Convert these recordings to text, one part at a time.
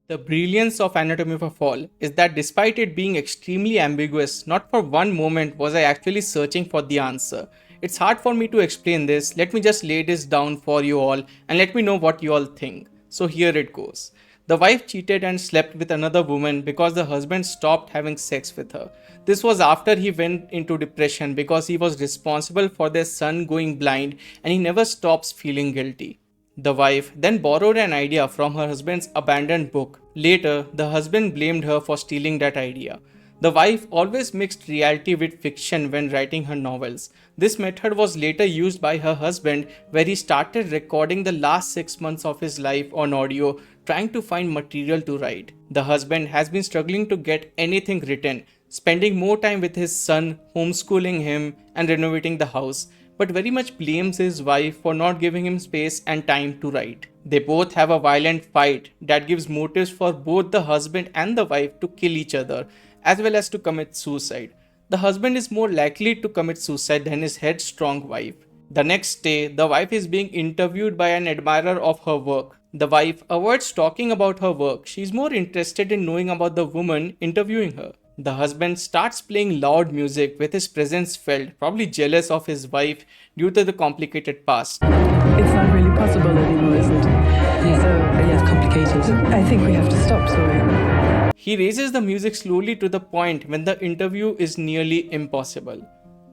The brilliance of Anatomy of a Fall is that despite it being extremely ambiguous, not for one moment was I actually searching for the answer. It's hard for me to explain this, let me just lay this down for you all and let me know what you all think. So here it goes. The wife cheated and slept with another woman because the husband stopped having sex with her. This was after he went into depression because he was responsible for their son going blind and he never stops feeling guilty. The wife then borrowed an idea from her husband's abandoned book. Later, the husband blamed her for stealing that idea. The wife always mixed reality with fiction when writing her novels. This method was later used by her husband, where he started recording the last 6 months of his life on audio, trying to find material to write. The husband has been struggling to get anything written, spending more time with his son, homeschooling him, and renovating the house, but very much blames his wife for not giving him space and time to write. They both have a violent fight that gives motives for both the husband and the wife to kill each other, as well as to commit suicide. The husband is more likely to commit suicide than his headstrong wife. The next day, the wife is being interviewed by an admirer of her work. The wife avoids talking about her work. She is more interested in knowing about the woman interviewing her. The husband starts playing loud music with his presence felt, probably jealous of his wife due to the complicated past. It's not really possible anymore, is it? Yeah, it's complicated. I think we have to stop, sorry. He raises the music slowly to the point when the interview is nearly impossible.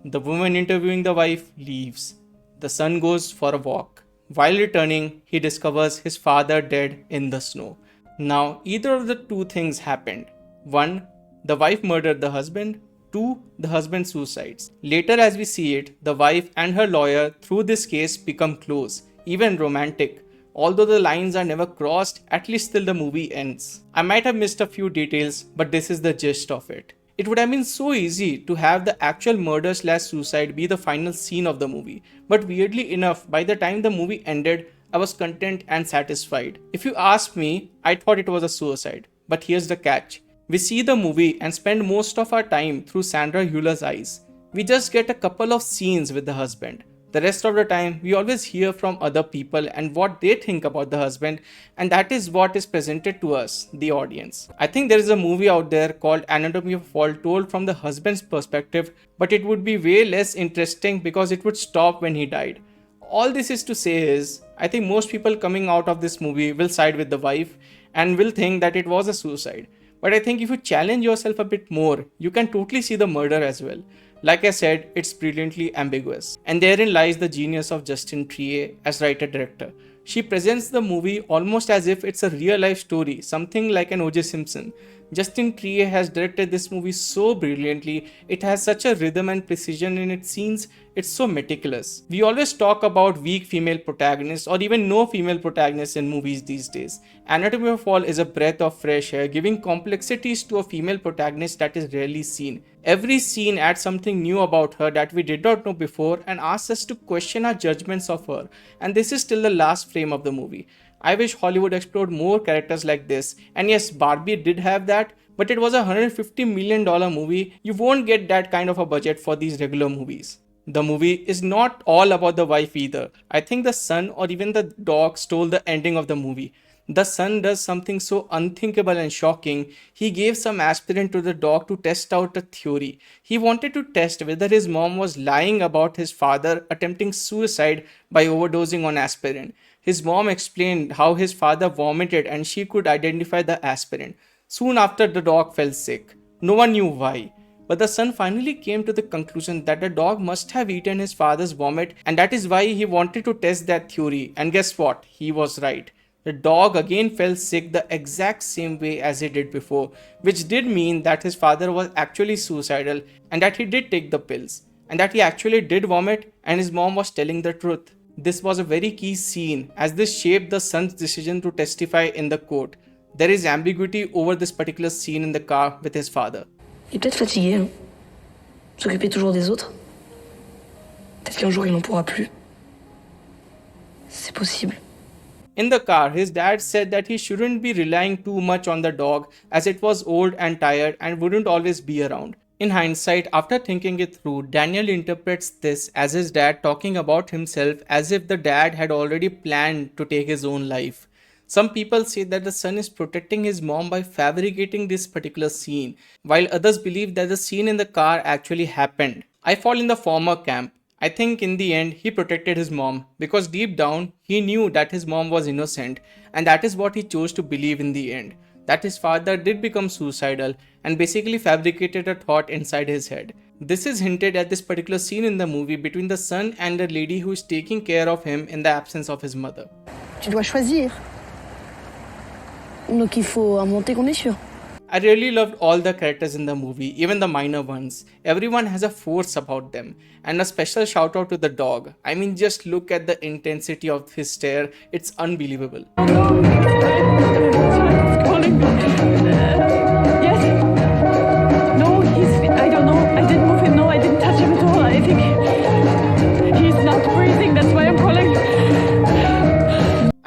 The woman interviewing the wife leaves. The son goes for a walk. While returning, he discovers his father dead in the snow. Now, either of the two things happened. 1. The wife murdered the husband. 2. The husband suicides. Later as we see it, the wife and her lawyer through this case become close, even romantic. Although the lines are never crossed, at least till the movie ends. I might have missed a few details, but this is the gist of it. It would have been so easy to have the actual murder/suicide be the final scene of the movie, but weirdly enough, by the time the movie ended, I was content and satisfied. If you ask me, I thought it was a suicide. But here's the catch. We see the movie and spend most of our time through Sandra Hüller's eyes. We just get a couple of scenes with the husband. The rest of the time, we always hear from other people and what they think about the husband, and that is what is presented to us, the audience. I think there is a movie out there called Anatomy of a Fall told from the husband's perspective, but it would be way less interesting because it would stop when he died. All this is to say is, I think most people coming out of this movie will side with the wife and will think that it was a suicide. But I think if you challenge yourself a bit more, you can totally see the murder as well. Like I said, it's brilliantly ambiguous. And therein lies the genius of Justine Triet as writer-director. She presents the movie almost as if it's a real-life story, something like an O.J. Simpson. Justine Triet has directed this movie so brilliantly, it has such a rhythm and precision in its scenes, it's so meticulous. We always talk about weak female protagonists or even no female protagonists in movies these days. Anatomy of a Fall is a breath of fresh air, giving complexities to a female protagonist that is rarely seen. Every scene adds something new about her that we did not know before and asks us to question our judgments of her. And this is still the last frame of the movie. I wish Hollywood explored more characters like this. And yes, Barbie did have that, but it was a $150 million movie. You won't get that kind of a budget for these regular movies. The movie is not all about the wife either. I think the son or even the dog stole the ending of the movie. The son does something so unthinkable and shocking. He gave some aspirin to the dog to test out a theory. He wanted to test whether his mom was lying about his father attempting suicide by overdosing on aspirin. His mom explained how his father vomited and she could identify the aspirin. Soon after, the dog fell sick. No one knew why. But the son finally came to the conclusion that the dog must have eaten his father's vomit, and that is why he wanted to test that theory. And guess what? He was right. The dog again fell sick the exact same way as he did before, which did mean that his father was actually suicidal and that he did take the pills, and that he actually did vomit and his mom was telling the truth. This was a very key scene as this shaped the son's decision to testify in the court. There is ambiguity over this particular scene in the car with his father. Il est peut-être fatigué, hein. S'occuper toujours des autres. Peut-être qu'un jour il n'en pourra plus. C'est possible. In the car, his dad said that he shouldn't be relying too much on the dog as it was old and tired and wouldn't always be around. In hindsight, after thinking it through, Daniel interprets this as his dad talking about himself as if the dad had already planned to take his own life. Some people say that the son is protecting his mom by fabricating this particular scene, while others believe that the scene in the car actually happened. I fall in the former camp. I think in the end he protected his mom because deep down he knew that his mom was innocent, and that is what he chose to believe in the end. That his father did become suicidal and basically fabricated a thought inside his head. This is hinted at this particular scene in the movie between the son and the lady who is taking care of him in the absence of his mother. Tu dois choisir. Donc il faut un monter qu'on est sûr. I really loved all the characters in the movie, even the minor ones. Everyone has a force about them. And a special shout out to the dog. I mean, just look at the intensity of his stare, it's unbelievable. Yes. No, I don't know. I didn't move him. No, I didn't touch him at all. I think he's not breathing. That's why I'm calling.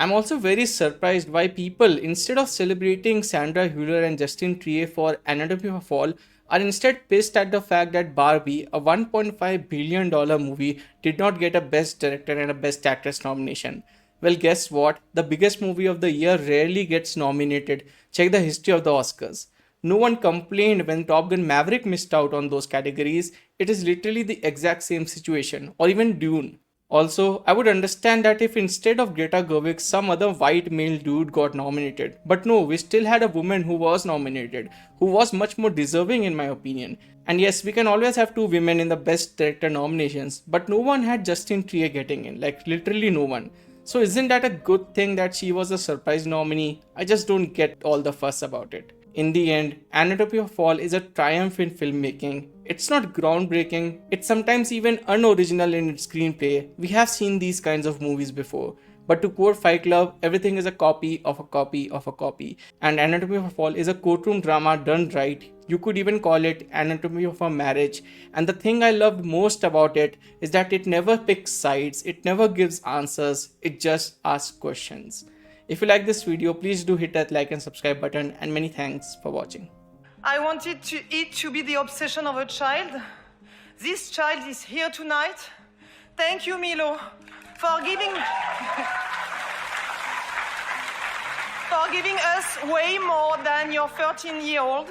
I'm also very surprised why people, instead of celebrating Sandra Hüller and Justine Triet for Anatomy of a Fall, are instead pissed at the fact that Barbie, a $1.5 billion movie, did not get a Best Director and a Best Actress nomination. Well, guess what? The biggest movie of the year rarely gets nominated. Check the history of the Oscars. No one complained when Top Gun Maverick missed out on those categories. It is literally the exact same situation, or even Dune. Also, I would understand that if instead of Greta Gerwig, some other white male dude got nominated. But no, we still had a woman who was nominated, who was much more deserving in my opinion. And yes, we can always have two women in the Best Director nominations, but no one had Justine Triet getting in, like literally no one. So isn't that a good thing that she was a surprise nominee? I just don't get all the fuss about it. In the end, Anatomy of a Fall is a triumph in filmmaking. It's not groundbreaking, it's sometimes even unoriginal in its screenplay. We have seen these kinds of movies before. But to quote Fight Club, everything is a copy of a copy of a copy. And Anatomy of a Fall is a courtroom drama done right. You could even call it Anatomy of a Marriage. And the thing I loved most about it is that it never picks sides, it never gives answers, it just asks questions. If you like this video, please do hit that like and subscribe button, and many thanks for watching. I wanted it to be the obsession of a child. This child is here tonight. Thank you, Milo, for giving us way more than your 13-year-old.